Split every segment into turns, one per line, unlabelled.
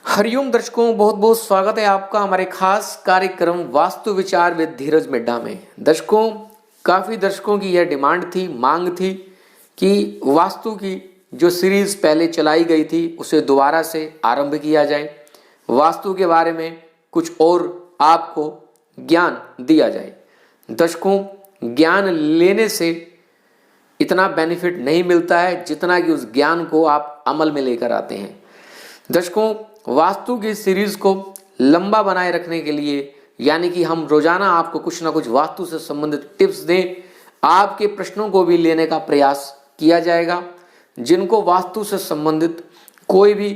हरिओम दर्शकों, बहुत बहुत स्वागत है आपका हमारे खास कार्यक्रम वास्तु विचार विद धीरज मिड्ढा में। दर्शकों, काफ़ी दर्शकों की यह डिमांड थी, मांग थी कि वास्तु की जो सीरीज पहले चलाई गई थी उसे दोबारा से आरंभ किया जाए, वास्तु के बारे में कुछ और आपको ज्ञान दिया जाए। दर्शकों, ज्ञान लेने से इतना बेनिफिट नहीं मिलता है जितना कि उस ज्ञान को आप अमल में लेकर आते हैं। दर्शकों, वास्तु की सीरीज को लंबा बनाए रखने के लिए, यानी कि हम रोजाना आपको कुछ ना कुछ वास्तु से संबंधित टिप्स दें, आपके प्रश्नों को भी लेने का प्रयास किया जाएगा। जिनको वास्तु से संबंधित कोई भी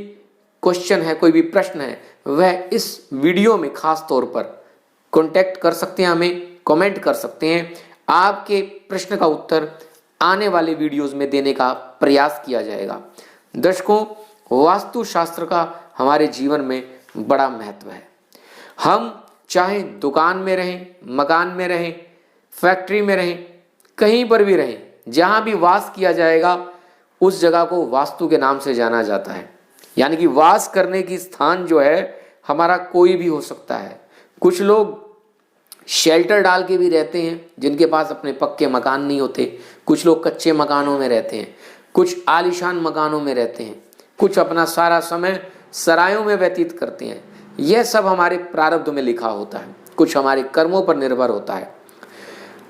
क्वेश्चन है, कोई भी प्रश्न है, वह इस वीडियो में खास तौर पर कांटेक्ट कर सकते हैं, हमें कमेंट कर सकते हैं। आपके प्रश्न का उत्तर आने वाले वीडियोस में देने का प्रयास किया जाएगा। दर्शकों, वास्तु शास्त्र का हमारे जीवन में बड़ा महत्व है। हम चाहे दुकान में रहें, मकान में रहें, फैक्ट्री में रहें, कहीं पर भी रहें, जहां भी वास किया जाएगा उस जगह को वास्तु के नाम से जाना जाता है। यानी कि वास करने की स्थान जो है हमारा कोई भी हो सकता है। कुछ लोग शेल्टर डाल के भी रहते हैं जिनके पास अपने पक्के मकान नहीं होते, कुछ लोग कच्चे मकानों में रहते हैं, कुछ आलीशान मकानों में रहते हैं, कुछ अपना सारा समय सरायों में व्यतीत करते हैं। यह सब हमारे प्रारब्ध में लिखा होता है, कुछ हमारे कर्मों पर निर्भर होता है।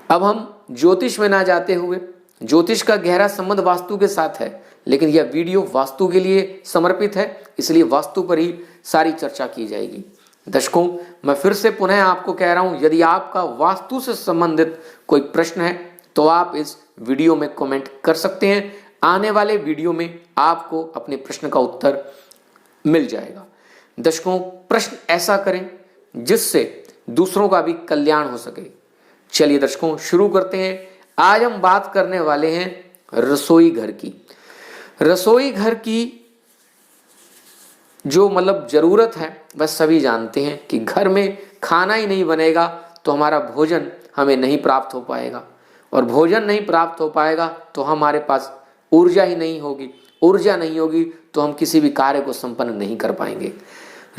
अब हम ज्योतिष में ना जाते हुए, ज्योतिष का गहरा संबंध वास्तु के साथ है, लेकिन यह वीडियो वास्तु के लिए समर्पित है, इसलिए वास्तु पर ही सारी चर्चा की जाएगी। दर्शकों, मैं फिर से पुनः आपको कह रहा हूं, यदि आपका वास्तु से संबंधित कोई प्रश्न है तो आप इस वीडियो में कमेंट कर सकते हैं। आने वाले वीडियो में आपको अपने प्रश्न का उत्तर मिल जाएगा। दर्शकों, प्रश्न ऐसा करें जिससे दूसरों का भी कल्याण हो सके। चलिए दर्शकों, शुरू करते हैं। आज हम बात करने वाले हैं रसोई घर की। रसोई घर की जो जरूरत है वह सभी जानते हैं कि घर में खाना ही नहीं बनेगा तो हमारा भोजन हमें नहीं प्राप्त हो पाएगा, और भोजन नहीं प्राप्त हो पाएगा तो हमारे पास ऊर्जा ही नहीं होगी, ऊर्जा नहीं होगी तो हम किसी भी कार्य को संपन्न नहीं कर पाएंगे।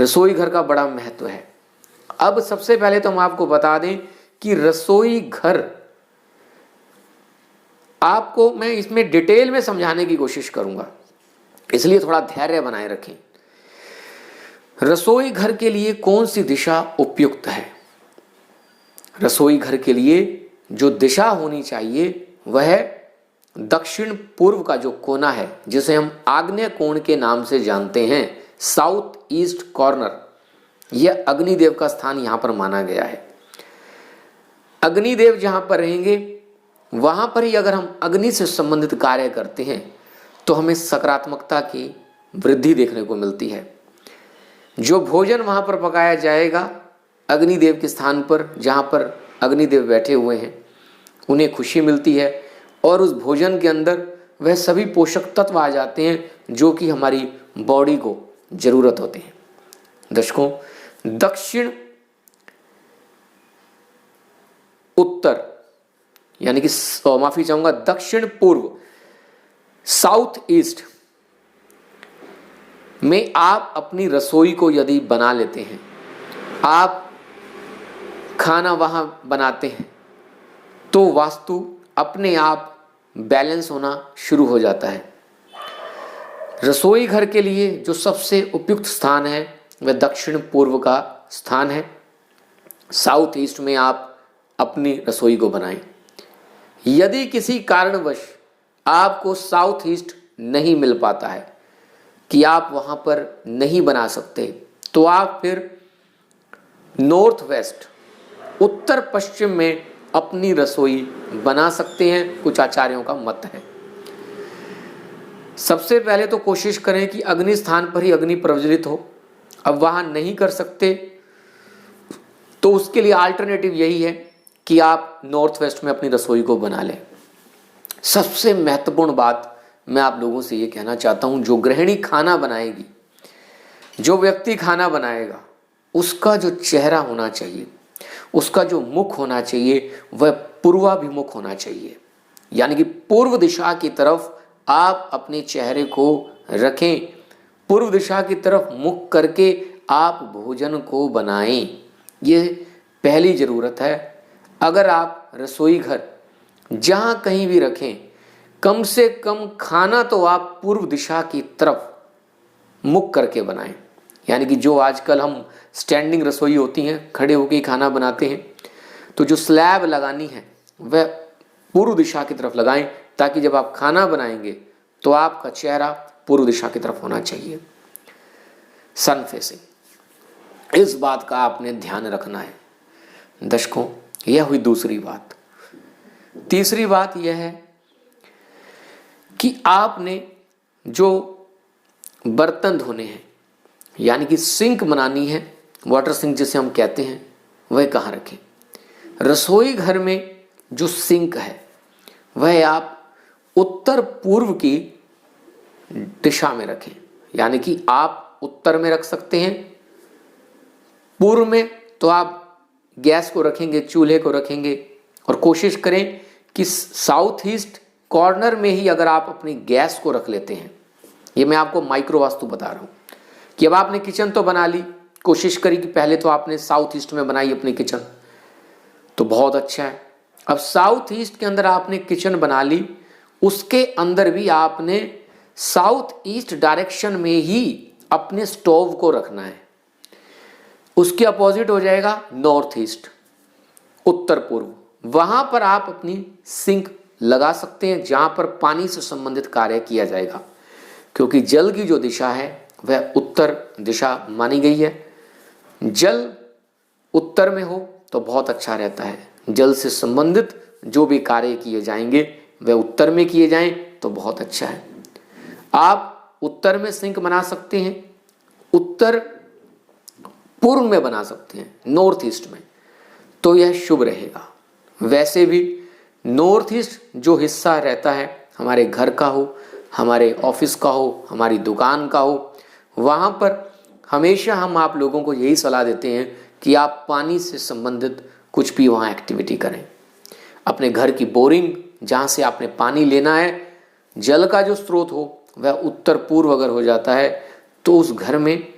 रसोई घर का बड़ा महत्व है। अब सबसे पहले तो हम आपको बता दें कि रसोई घर, आपको मैं इसमें डिटेल में समझाने की कोशिश करूंगा, इसलिए थोड़ा धैर्य बनाए रखें। रसोई घर के लिए कौन सी दिशा उपयुक्त है? रसोई घर के लिए जो दिशा होनी चाहिए वह दक्षिण पूर्व का जो कोना है, जिसे हम आग्नेय कोण के नाम से जानते हैं, साउथ ईस्ट कॉर्नर, यह अग्निदेव का स्थान यहां पर माना गया है। अग्निदेव जहां पर रहेंगे वहां पर ही अगर हम अग्नि से संबंधित कार्य करते हैं तो हमें सकारात्मकता की वृद्धि देखने को मिलती है। जो भोजन वहां पर पकाया जाएगा अग्निदेव के स्थान पर, जहां पर अग्निदेव बैठे हुए हैं, उन्हें खुशी मिलती है और उस भोजन के अंदर वह सभी पोषक तत्व आ जाते हैं जो कि हमारी बॉडी को जरूरत होते हैं। दर्शकों, दक्षिण उत्तर, यानी कि माफी चाहूंगा, दक्षिण पूर्व, साउथ ईस्ट में आप अपनी रसोई को यदि बना लेते हैं, आप खाना वहां बनाते हैं, तो वास्तु अपने आप बैलेंस होना शुरू हो जाता है। रसोई घर के लिए जो सबसे उपयुक्त स्थान है वह दक्षिण पूर्व का स्थान है। साउथ ईस्ट में आप अपनी रसोई को बनाएं। यदि किसी कारणवश आपको साउथ ईस्ट नहीं मिल पाता है कि आप वहां पर नहीं बना सकते, तो आप फिर नॉर्थ वेस्ट, उत्तर पश्चिम में अपनी रसोई बना सकते हैं। कुछ आचार्यों का मत है। सबसे पहले तो कोशिश करें कि अग्नि स्थान पर ही अग्नि प्रज्वलित हो। अब वहां नहीं कर सकते तो उसके लिए अल्टरनेटिव यही है कि आप नॉर्थ वेस्ट में अपनी रसोई को बना लें। सबसे महत्वपूर्ण बात मैं आप लोगों से ये कहना चाहता हूं, जो गृहिणी खाना बनाएगी, जो व्यक्ति खाना बनाएगा, उसका जो चेहरा होना चाहिए, उसका जो मुख होना चाहिए वह पूर्वाभिमुख होना चाहिए। यानी कि पूर्व दिशा की तरफ आप अपने चेहरे को रखें, पूर्व दिशा की तरफ मुख करके आप भोजन को बनाएं। ये पहली ज़रूरत है। अगर आप रसोई घर जहाँ कहीं भी रखें, कम से कम खाना तो आप पूर्व दिशा की तरफ मुख करके बनाएं। यानी कि जो आजकल हम स्टैंडिंग रसोई होती हैं, खड़े होकर ही खाना बनाते हैं, तो जो स्लैब लगानी है वह पूर्व दिशा की तरफ लगाएं, ताकि जब आप खाना बनाएंगे तो आपका चेहरा पूर्व दिशा की तरफ होना चाहिए, सन फेसिंग। इस बात का आपने ध्यान रखना है दर्शकों। यह हुई दूसरी बात। तीसरी बात यह है कि आपने जो बर्तन धोने हैं, यानी कि सिंक बनानी है, वाटर सिंक जिसे हम कहते हैं, वह कहाँ रखें? रसोई घर में जो सिंक है वह आप उत्तर पूर्व की दिशा में रखें। यानी कि आप उत्तर में रख सकते हैं, पूर्व में तो आप गैस को रखेंगे, चूल्हे को रखेंगे, और कोशिश करें कि साउथ ईस्ट कॉर्नर में ही अगर आप अपनी गैस को रख लेते हैं। ये मैं आपको माइक्रो वास्तु बता रहा हूँ कि अब आपने किचन तो बना ली, कोशिश करी कि पहले तो आपने साउथ ईस्ट में बनाई अपनी किचन, तो बहुत अच्छा है। अब साउथ ईस्ट के अंदर आपने किचन बना ली, उसके अंदर भी आपने साउथ ईस्ट डायरेक्शन में ही अपने स्टोव को रखना है। उसके अपोजिट हो जाएगा नॉर्थ ईस्ट, उत्तर पूर्व। वहां पर आप अपनी सिंक लगा सकते हैं, जहां पर पानी से संबंधित कार्य किया जाएगा, क्योंकि जल की जो दिशा है वह उत्तर दिशा मानी गई है। जल उत्तर में हो तो बहुत अच्छा रहता है। जल से संबंधित जो भी कार्य किए जाएंगे वह उत्तर में किए जाएं तो बहुत अच्छा है। आप उत्तर में सिंक बना सकते हैं, उत्तर पूर्व में बना सकते हैं, नॉर्थ ईस्ट में, तो यह शुभ रहेगा। वैसे भी नॉर्थ ईस्ट जो हिस्सा रहता है, हमारे घर का हो, हमारे ऑफिस का हो, हमारी दुकान का हो, वहाँ पर हमेशा हम आप लोगों को यही सलाह देते हैं कि आप पानी से संबंधित कुछ भी वहाँ एक्टिविटी करें। अपने घर की बोरिंग जहाँ से आपने पानी लेना है, जल का जो स्रोत हो वह उत्तर पूर्व अगर हो जाता है तो उस घर में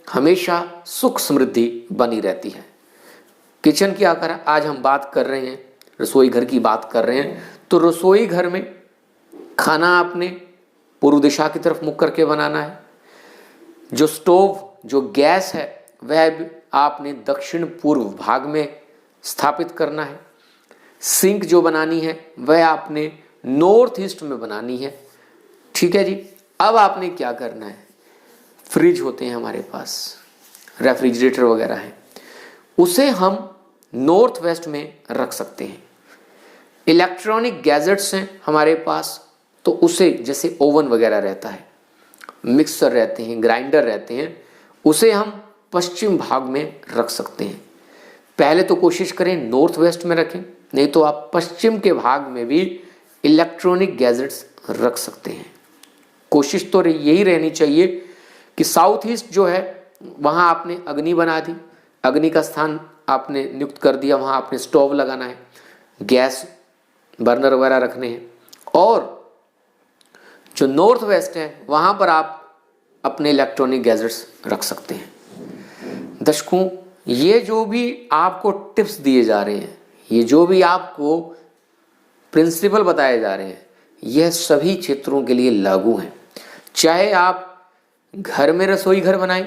हमेशा सुख समृद्धि बनी रहती है। किचन की आकर आज हम बात कर रहे हैं, रसोई घर की बात कर रहे हैं, तो रसोई घर में खाना आपने पूर्व दिशा की तरफ मुख करके बनाना है। जो स्टोव, जो गैस है, वह भी आपने दक्षिण पूर्व भाग में स्थापित करना है। सिंक जो बनानी है वह आपने नॉर्थ ईस्ट में बनानी है। ठीक है जी। अब आपने क्या करना है, फ्रिज होते हैं हमारे पास, रेफ्रिजरेटर वगैरह है, उसे हम नॉर्थ वेस्ट में रख सकते हैं। इलेक्ट्रॉनिक गैजेट्स हैं हमारे पास, तो उसे, जैसे ओवन वगैरह रहता है, मिक्सर रहते हैं, ग्राइंडर रहते हैं, उसे हम पश्चिम भाग में रख सकते हैं। पहले तो कोशिश करें नॉर्थ वेस्ट में रखें, नहीं तो आप पश्चिम के भाग में भी इलेक्ट्रॉनिक गैजेट्स रख सकते हैं। कोशिश तो यही रहनी चाहिए कि साउथ ईस्ट जो है वहाँ आपने अग्नि बना दी, अग्नि का स्थान आपने नियुक्त कर दिया, वहाँ आपने स्टोव लगाना है, गैस बर्नर वगैरह रखने हैं, और जो नॉर्थ वेस्ट है वहाँ पर आप अपने इलेक्ट्रॉनिक गैजेट्स रख सकते हैं। दर्शकों, ये जो भी आपको टिप्स दिए जा रहे हैं, ये जो भी आपको प्रिंसिपल बताए जा रहे हैं, यह सभी क्षेत्रों के लिए लागू हैं। चाहे आप घर में रसोई घर बनाएं,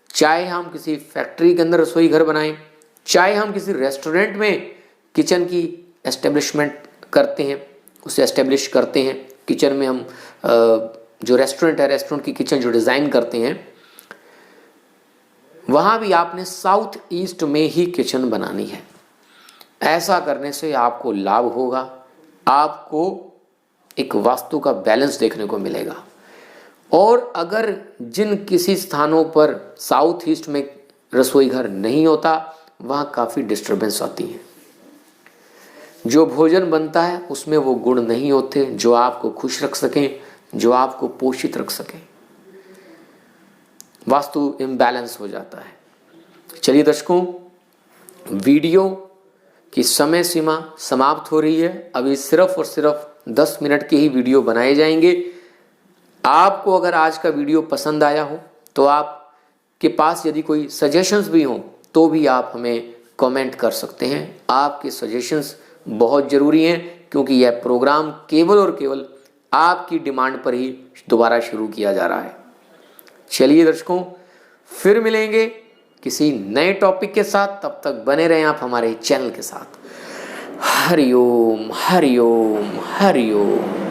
चाहे हम किसी फैक्ट्री के अंदर रसोई घर बनाएं, चाहे हम किसी रेस्टोरेंट में किचन की एस्टेब्लिशमेंट करते हैं, उसे एस्टेब्लिश करते हैं, किचन में हम जो रेस्टोरेंट है, रेस्टोरेंट की किचन जो डिज़ाइन करते हैं, वहाँ भी आपने साउथ ईस्ट में ही किचन बनानी है। ऐसा करने से आपको लाभ होगा, आपको एक वास्तु का बैलेंस देखने को मिलेगा। और अगर जिन किसी स्थानों पर साउथ ईस्ट में रसोई घर नहीं होता, वहाँ काफ़ी डिस्टर्बेंस आती है। जो भोजन बनता है उसमें वो गुण नहीं होते जो आपको खुश रख सकें, जो आपको पोषित रख सकें। वास्तु इम्बैलेंस हो जाता है। चलिए दर्शकों, वीडियो की समय सीमा समाप्त हो रही है। अभी सिर्फ और सिर्फ 10 मिनट के ही वीडियो बनाए जाएंगे। आपको अगर आज का वीडियो पसंद आया हो तो आपके पास यदि कोई सजेशंस भी हों तो भी आप हमें कमेंट कर सकते हैं। आपके सजेशंस बहुत ज़रूरी हैं क्योंकि यह प्रोग्राम केवल और केवल आपकी डिमांड पर ही दोबारा शुरू किया जा रहा है। चलिए दर्शकों, फिर मिलेंगे किसी नए टॉपिक के साथ। तब तक बने रहें आप हमारे चैनल के साथ। हरिओम हरिओम हरिओम।